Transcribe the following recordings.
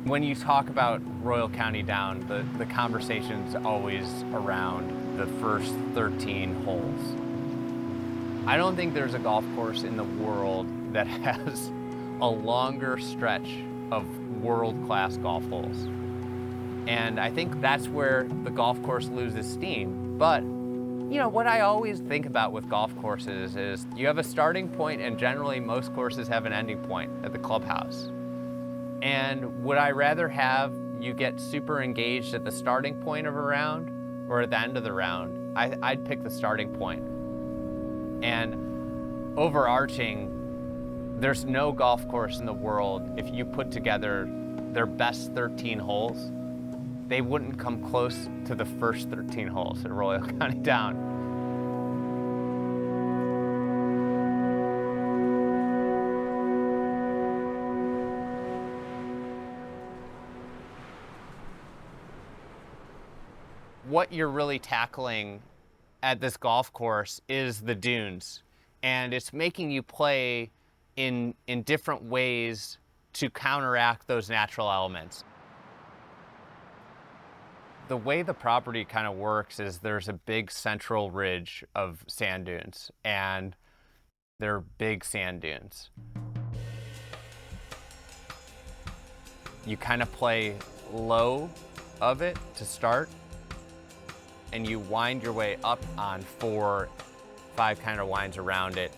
When you talk about Royal County Down, the conversation's always around the first 13 holes. I don't think there's a golf course in the world that has a longer stretch of world-class golf holes. And I think that's where the golf course loses steam. But, you know, what I always think about with golf courses is you have a starting point, and generally most courses have an ending point at the clubhouse. And would I rather have you get super engaged at the starting point of a round or at the end of the round? I'd pick the starting point. And overarching, there's no golf course in the world, if you put together their best 13 holes, they wouldn't come close to the first 13 holes at Royal County Down. What you're really tackling at this golf course is the dunes, and it's making you play in different ways to counteract those natural elements. The way the property kind of works is there's a big central ridge of sand dunes, and they're big sand dunes. You kind of play low of it to start, and you wind your way up on 4, 5 kind of winds around it.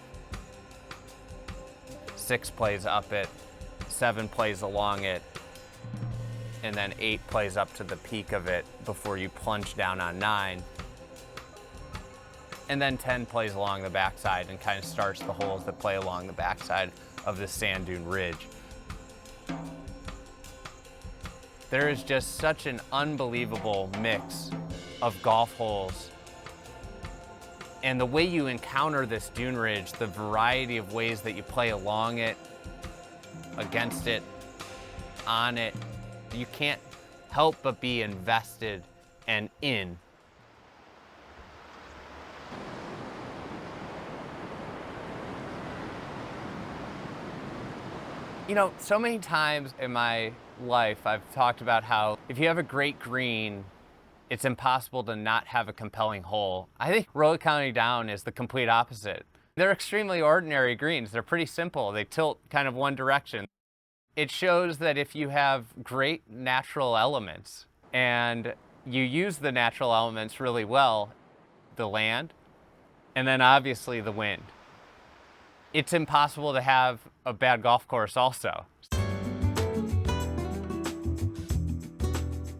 6 plays up it, 7 plays along it, and then 8 plays up to the peak of it before you plunge down on 9. And then 10 plays along the backside and kind of starts the holes that play along the backside of the sand dune ridge. There is just such an unbelievable mix of golf holes. And the way you encounter this dune ridge, the variety of ways that you play along it, against it, on it, you can't help but be invested and in. You know, so many times in my life, I've talked about how if you have a great green, it's impossible to not have a compelling hole. I think Royal County Down is the complete opposite. They're extremely ordinary greens. They're pretty simple. They tilt kind of one direction. It shows that if you have great natural elements and you use the natural elements really well, the land, and then obviously the wind, it's impossible to have a bad golf course also.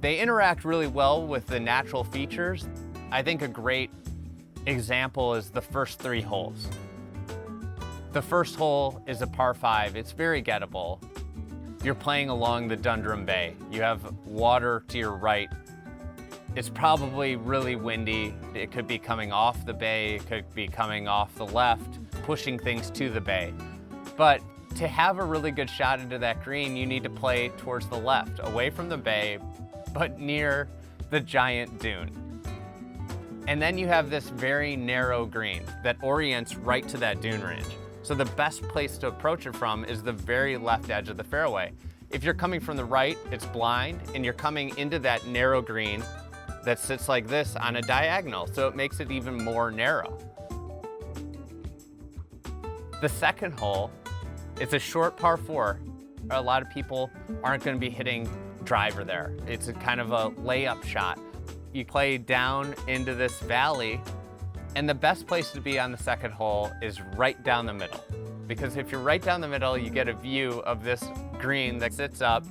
They interact really well with the natural features. I think a great example is the first 3 holes. The first hole is a par 5. It's very gettable. You're playing along the Dundrum Bay. You have water to your right. It's probably really windy. It could be coming off the bay. It could be coming off the left, pushing things to the bay. But to have a really good shot into that green, you need to play towards the left, away from the bay, but near the giant dune. And then you have this very narrow green that orients right to that dune ridge. So the best place to approach it from is the very left edge of the fairway. If you're coming from the right, it's blind, and you're coming into that narrow green that sits like this on a diagonal, so it makes it even more narrow. The second hole, it's a short par 4. A lot of people aren't going to be hitting driver there. It's a kind of a layup shot. You play down into this valley, and the best place to be on the second hole is right down the middle. Because if you're right down the middle, you get a view of this green that sits up.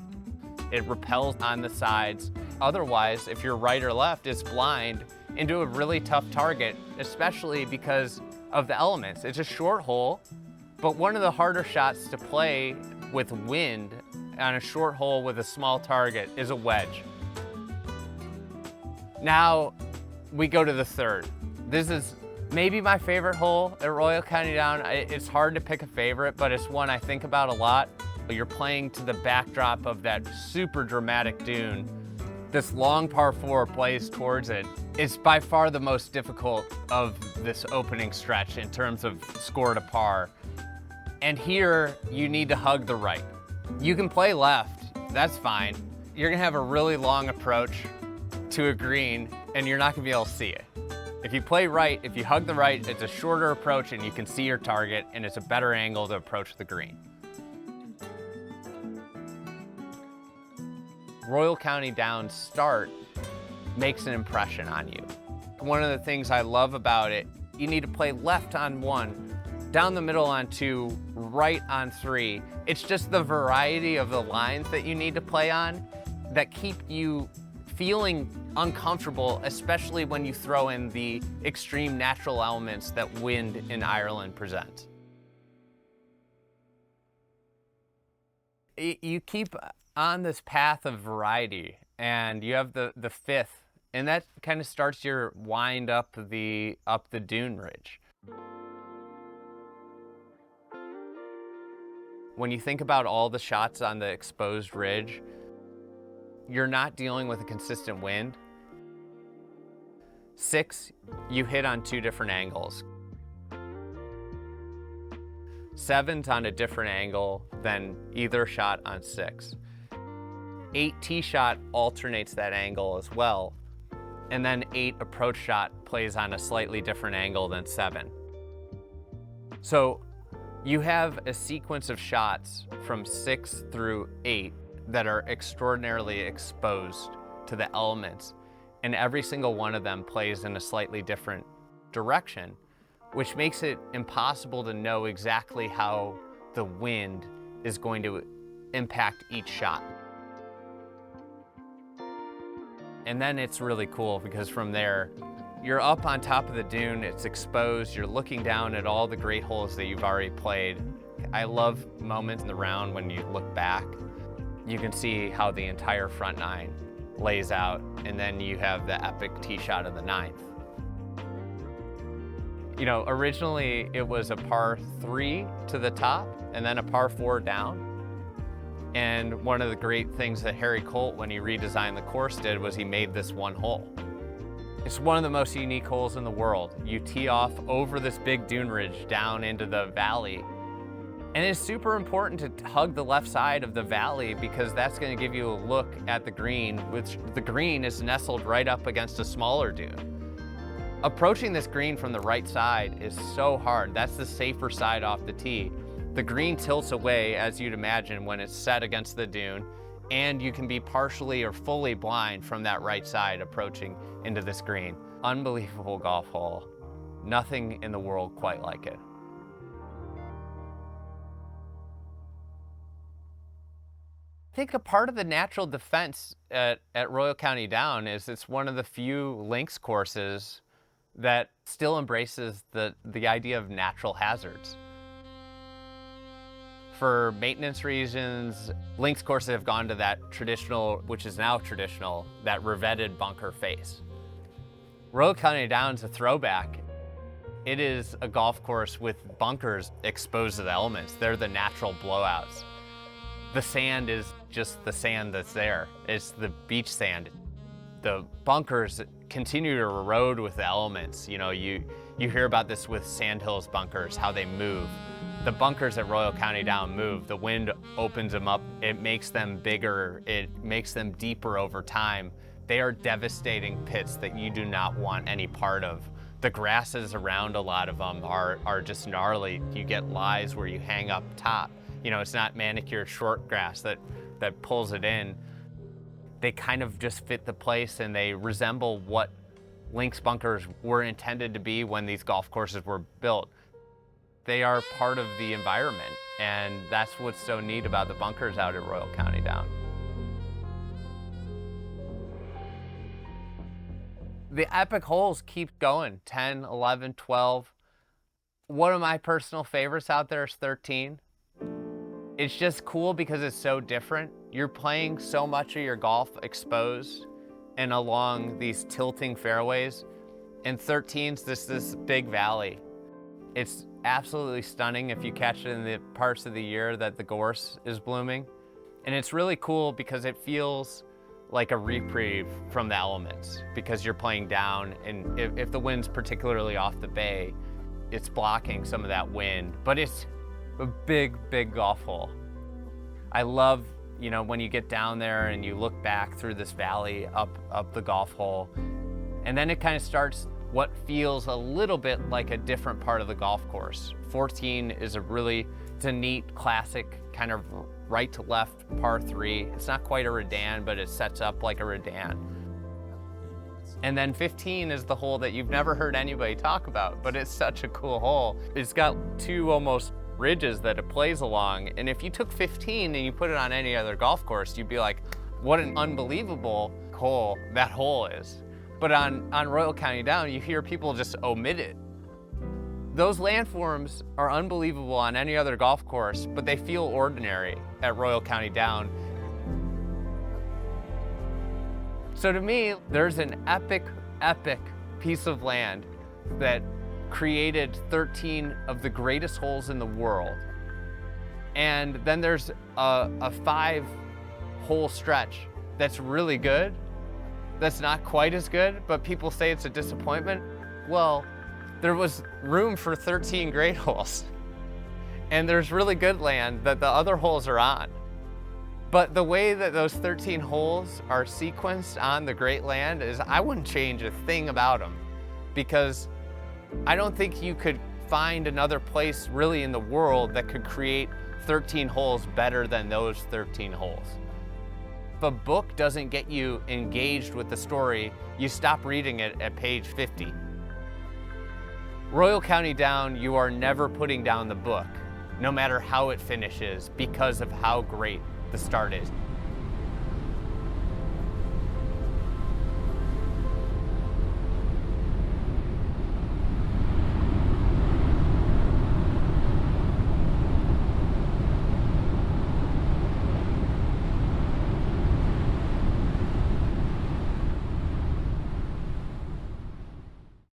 It repels on the sides. Otherwise, if you're right or left, it's blind into a really tough target, especially because of the elements. It's a short hole, but one of the harder shots to play with wind on a short hole with a small target is a wedge. Now we go to the third. This is maybe my favorite hole at Royal County Down. It's hard to pick a favorite, but it's one I think about a lot. You're playing to the backdrop of that super dramatic dune. This long par 4 plays towards it. It's by far the most difficult of this opening stretch in terms of score to par. And here you need to hug the right. You can play left. That's fine. You're gonna have a really long approach to a green and you're not gonna be able to see it. If you play right, if you hug the right, it's a shorter approach and you can see your target and it's a better angle to approach the green. Royal County Down's start makes an impression on you. One of the things I love about it, you need to play left on 1, down the middle on 2, right on 3. It's just the variety of the lines that you need to play on that keep you feeling uncomfortable, especially when you throw in the extreme natural elements that wind in Ireland presents. You keep on this path of variety, and you have the 5th, and that kind of starts your wind up the dune ridge. When you think about all the shots on the exposed ridge, you're not dealing with a consistent wind. 6, you hit on 2 different angles. 7's on a different angle than either shot on 6. 8 tee shot alternates that angle as well. And then 8 approach shot plays on a slightly different angle than 7. So you have a sequence of shots from 6 through 8 that are extraordinarily exposed to the elements. And every single one of them plays in a slightly different direction, which makes it impossible to know exactly how the wind is going to impact each shot. And then it's really cool because from there, you're up on top of the dune, it's exposed, you're looking down at all the great holes that you've already played. I love moments in the round when you look back. You can see how the entire front 9 lays out, and then you have the epic tee shot of the 9th. You know, originally it was a par 3 to the top and then a par 4 down. And one of the great things that Harry Colt, when he redesigned the course, did was he made this one hole. It's one of the most unique holes in the world. You tee off over this big dune ridge down into the valley. And it's super important to hug the left side of the valley because that's going to give you a look at the green, which the green is nestled right up against a smaller dune. Approaching this green from the right side is so hard. That's the safer side off the tee. The green tilts away, as you'd imagine, when it's set against the dune, and you can be partially or fully blind from that right side approaching into this green. Unbelievable golf hole. Nothing in the world quite like it. I think a part of the natural defense at Royal County Down is it's one of the few links courses that still embraces the idea of natural hazards. For maintenance reasons, links courses have gone to that traditional, which is now traditional, that revetted bunker face. Royal County Down's a throwback. It is a golf course with bunkers exposed to the elements. They're the natural blowouts. The sand is just the sand that's there. It's the beach sand. The bunkers continue to erode with the elements. You know, you hear about this with Sandhills bunkers, how they move. The bunkers at Royal County Down move. The wind opens them up. It makes them bigger. It makes them deeper over time. They are devastating pits that you do not want any part of. The grasses around a lot of them are just gnarly. You get lies where you hang up top. You know, it's not manicured short grass that pulls it in. They kind of just fit the place and they resemble what links bunkers were intended to be when these golf courses were built. They are part of the environment, and that's what's so neat about the bunkers out at Royal County Down. The epic holes keep going, 10, 11, 12. One of my personal favorites out there is 13. It's just cool because it's so different. You're playing so much of your golf exposed and along these tilting fairways. And 13's this big valley. It's absolutely stunning if you catch it in the parts of the year that the gorse is blooming. And it's really cool because it feels like a reprieve from the elements because you're playing down, and if the wind's particularly off the bay, it's blocking some of that wind, but it's a big, big golf hole. I love You know, when you get down there and you look back through this valley up the golf hole, and then it kind of starts what feels a little bit like a different part of the golf course. 14 is it's a neat, classic kind of right to left par 3. It's not quite a redan, but it sets up like a redan. And then 15 is the hole that you've never heard anybody talk about, but it's such a cool hole. It's got 2 almost ridges that it plays along, and if you took 15 and you put it on any other golf course, you'd be like, what an unbelievable hole that hole is. But on Royal County Down, you hear people just omit it. Those landforms are unbelievable on any other golf course, but they feel ordinary at Royal County Down. So to me, there's an epic piece of land that created 13 of the greatest holes in the world. And then there's a 5-hole stretch that's really good, that's not quite as good, but people say it's a disappointment. Well, there was room for 13 great holes. And there's really good land that the other holes are on. But the way that those 13 holes are sequenced on the great land is, I wouldn't change a thing about them, because I don't think you could find another place really in the world that could create 13 holes better than those 13 holes. If a book doesn't get you engaged with the story, you stop reading it at page 50. Royal County Down, you are never putting down the book, no matter how it finishes, because of how great the start is.